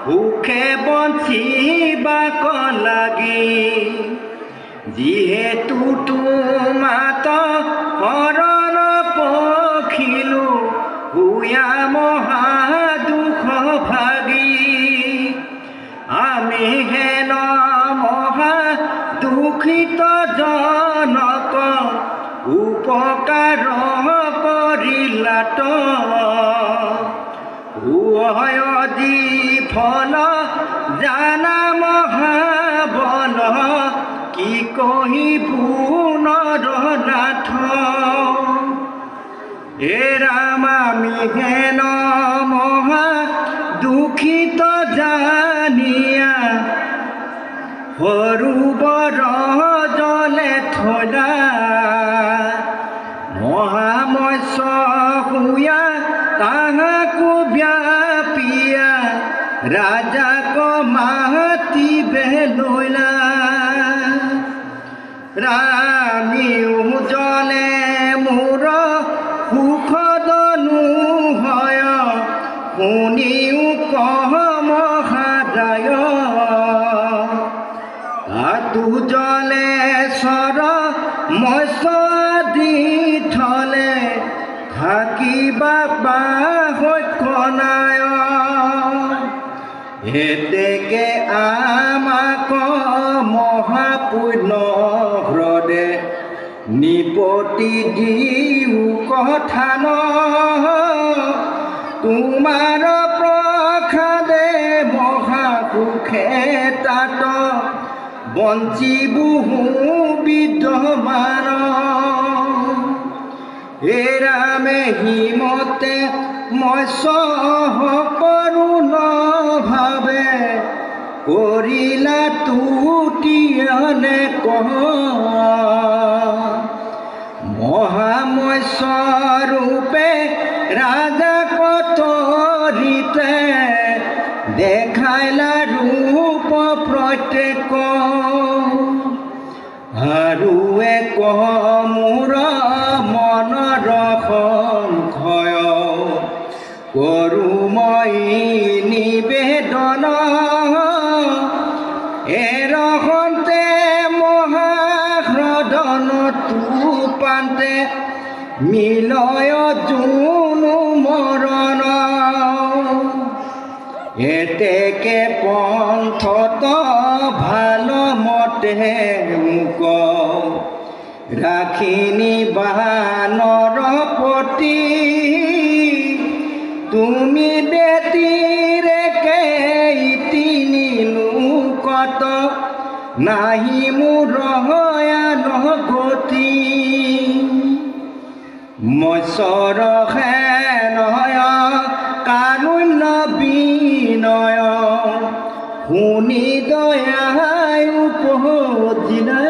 সুখে বঞ্চিবাক লাগি যিহেতু তোমাত শৰণ পখিলো ভূঞা মহা দুখ ভাগি আমি হেন মহা দুখিত জনক উপকাৰ কৰিলাত উভয়জি ফল জানা মহাবল কি কহিবু নৰনাথ হে ৰাম আমি হেন মহা দুখিত জানিয়া সৰুবৰ জলে থলা মহামৎস্য শুয়া তাহাকো ব্যাপিয়া ৰাজাক মাতি বেলৈলা ৰামিও জলে মোৰ সুখদনু হয় শুনিও কহ মহাদায় তাতু জলে চৰ মৎস্য দি থলে থাকিবা বাহ্যনায় এতেকে আমাক মহাপুণ্য হ্ৰদে নিপতি দিও কথান তোমাৰ প্ৰসাদে মহাসুখে তাত বঞ্চিবু বিদ্যমান হে ৰামে হিমতে মৎস্য কৰুণ ভাৱে কৰিলা তুতিয়নে কহ মহামৎস্য ৰূপে ৰাজাক তৰিতে দেখাইলা ৰূপ প্ৰত্যেক আৰু এক মোৰ মনৰ সংশয় কৰো মই নিবেদন এৰহন্তে মহাহ্ৰদন তুপান্তে মিলয় জুনু মৰণ এতেকে পন্থত ভাল মতে মোক ৰাখিনি বানৰ পতি তুমি বেতিৰে কেইতিনি লোকত নাহি মোৰ গতি মৎস্যৰ নয় কাৰুণ্য বিনয় শুনি দয়াই উপজিলা